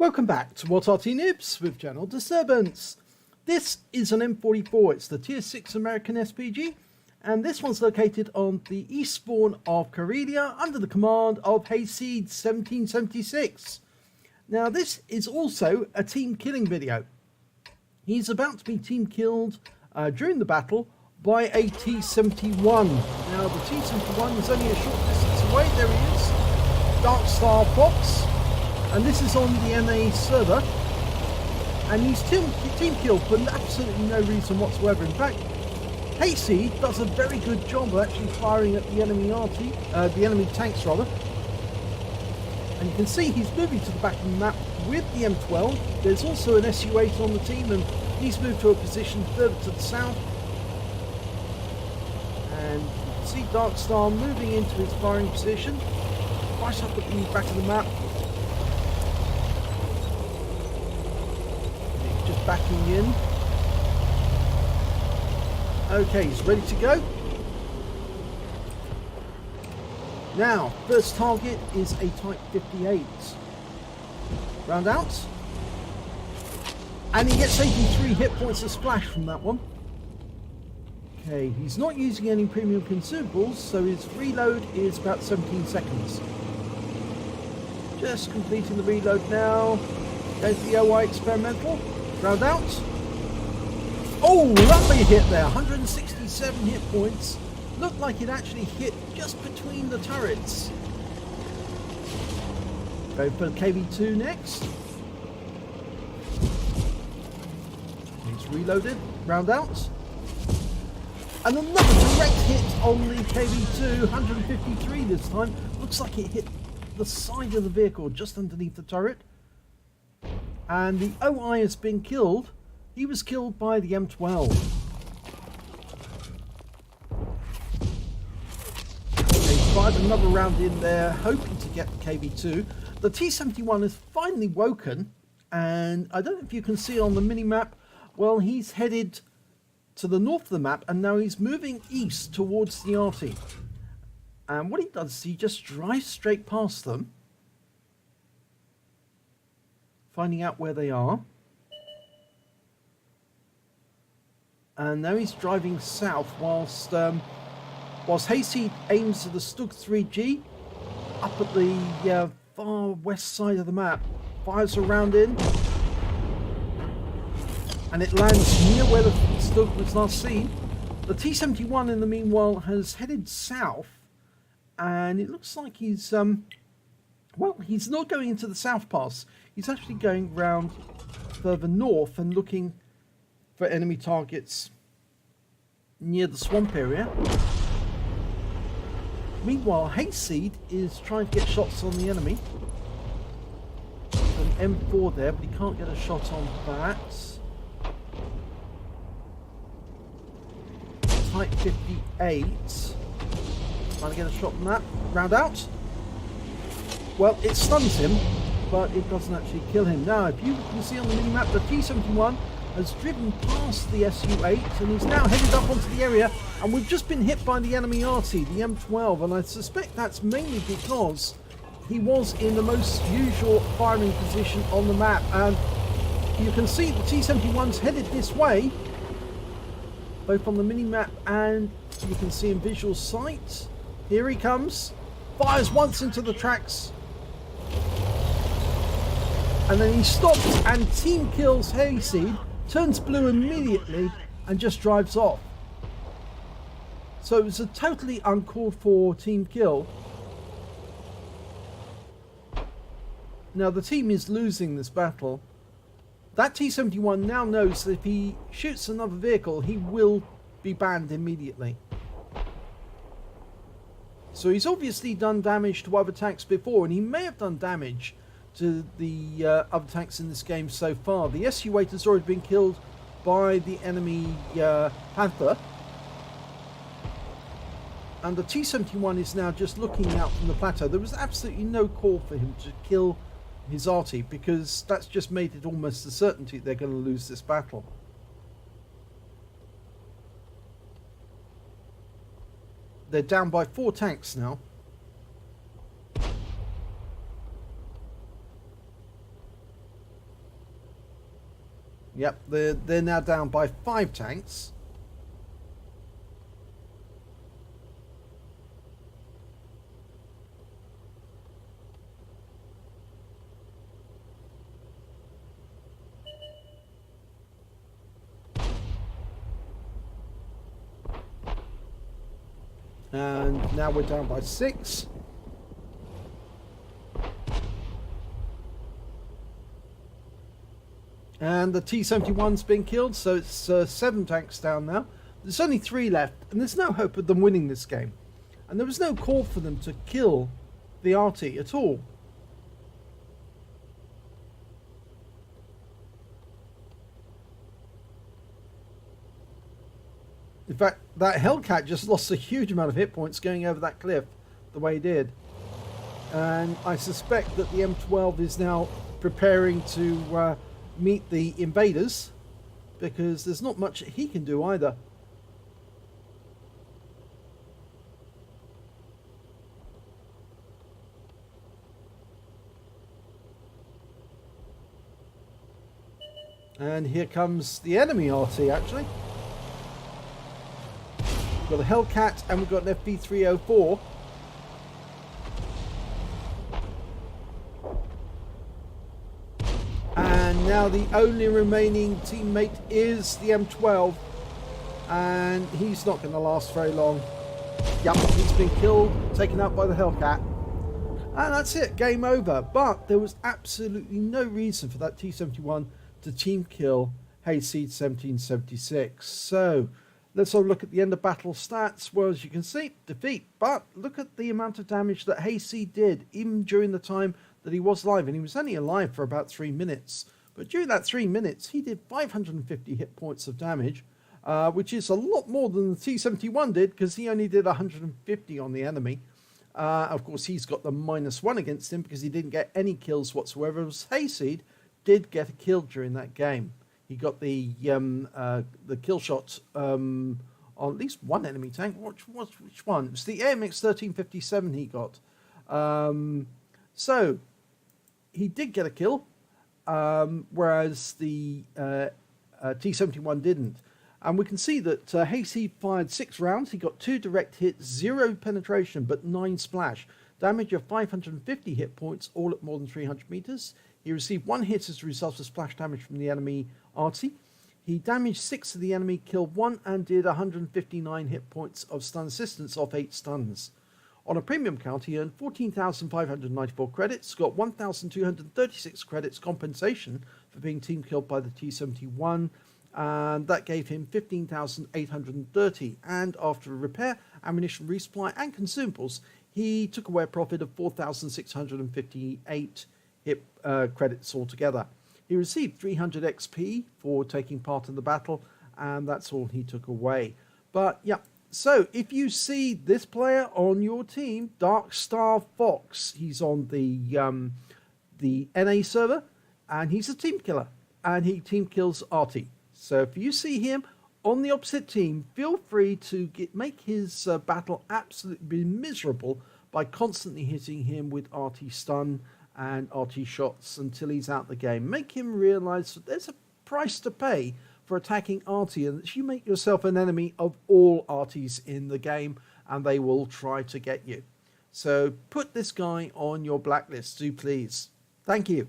Welcome back to What Arty Noobs with General Disturbance. This is an M44, it's the Tier 6 American SPG, and this one's located on the east spawn of Karelia under the command of Hayseed 1776. Now this is also a team killing video. He's about to be team killed during the battle by a T-71. Now the T-71 is only a short distance away, there he is, DarcStarrFoxxx. And this is on the NA server, and he's team killed for absolutely no reason whatsoever. In fact, Hayseed does a very good job of actually firing at the enemy Arty, the enemy tanks rather. And you can see he's moving to the back of the map with the M12. There's also an SU-8 on the team, and he's moved to a position further to the south. And you can see DarcStar moving into his firing position, right up at the back of the map. Backing in. Okay, he's ready to go. Now, first target is a Type 58. Round out. And he gets 83 hit points of splash from that one. Okay, he's not using any premium consumables, so his reload is about 17 seconds. Just completing the reload now. There's the OI experimental. Round out. Oh, lovely hit there. 167 hit points. Looked like it actually hit just between the turrets. Go for KV2 next. He's reloaded. Round out. And another direct hit on the KV2. 153 this time. Looks like it hit the side of the vehicle just underneath the turret. And the OI has been killed. He was killed by the M12. They fired another round in there, hoping to get the KV2. The T-71 has finally woken, and I don't know if you can see on the mini-map, well, he's headed to the north of the map, and now he's moving east towards the Arty. And what he does is he just drives straight past them, finding out where they are. And now he's driving south whilst Hayseed aims at the Stug 3G up at the far west side of the map. Fires a round in, and it lands near where the Stug was last seen. The T-71 in the meanwhile has headed south, and it looks like he's well, he's not going into the South Pass. He's actually going round further north and looking for enemy targets near the swamp area. Meanwhile, Hayseed is trying to get shots on the enemy. An M4 there, but he can't get a shot on that. Type 58. Trying to get a shot on that. Round out. Well, it stuns him, but it doesn't actually kill him. Now, if you can see on the mini-map, the T-71 has driven past the SU-8 and is now headed up onto the area, and we've just been hit by the enemy Arty, the M12, and I suspect that's mainly because he was in the most usual firing position on the map. And you can see the T-71's headed this way, both on the mini-map and you can see in visual sight. Here he comes, fires once into the tracks, and then he stops and team kills Hayseed, turns blue immediately, and just drives off. So it was a totally uncalled for team kill. Now the team is losing this battle. That T-71 now knows that if he shoots another vehicle, he will be banned immediately. So he's obviously done damage to other tanks before, and he may have done damage to the other tanks in this game so far. The SU-8 has already been killed by the enemy Panther, and the T-71 is now just looking out from the plateau. There was absolutely no call for him to kill his Arty, because that's just made it almost a certainty they're going to lose this battle. They're down by 4 tanks now. Yep, they're now down by 5 tanks. And now we're down by 6. And the T-71's been killed, so it's 7 tanks down now. There's only 3 left, and there's no hope of them winning this game. And there was no call for them to kill the Arty at all. In fact, that Hellcat just lost a huge amount of hit points going over that cliff the way he did. And I suspect that the M12 is now preparing to meet the invaders, because there's not much he can do either. And here comes the enemy Arty, actually. We've got a Hellcat and we've got an FV304. And now the only remaining teammate is the M12. And he's not going to last very long. Yep, he's been killed, taken out by the Hellcat. And that's it, game over. But there was absolutely no reason for that T-71 to team kill Hayseed 1776. So let's have a look at the end of battle stats. Well, as you can see, defeat. But look at the amount of damage that Hayseed did, even during the time that he was alive. And he was only alive for about 3 minutes. But during that 3 minutes, he did 550 hit points of damage, which is a lot more than the T-71 did, because he only did 150 on the enemy. Of course, he's got the -1 against him because he didn't get any kills whatsoever. Whereas Hayseed did get a kill during that game. He got the kill shot on at least one enemy tank. Which one? It was the AMX 1357 he got. So he did get a kill, whereas the T-71 didn't. And we can see that Hayseed fired 6 rounds. He got 2 direct hits, 0 penetration, but 9 splash. Damage of 550 hit points, all at more than 300 meters. He received 1 hit as a result of splash damage from the enemy Arty. He damaged 6 of the enemy, killed 1, and did 159 hit points of stun assistance off 8 stuns. On a premium count, he earned 14,594 credits, got 1,236 credits compensation for being team killed by the T-71, and that gave him 15,830. And after a repair, ammunition resupply, and consumables, he took away a profit of 4,658 hit credits altogether. He received 300 XP for taking part in the battle, and that's all he took away. But yeah, so if you see this player on your team, DarcStarrFoxxx, he's on the NA server, and he's a team killer, and he team kills Arty. So if you see him on the opposite team, feel free to make his battle absolutely miserable by constantly hitting him with Arty stun and Arty shots until he's out the game. Make him realize that there's a price to pay for attacking Arty, and that you make yourself an enemy of all Artys in the game, and they will try to get you. So put this guy on your blacklist, do please. Thank you.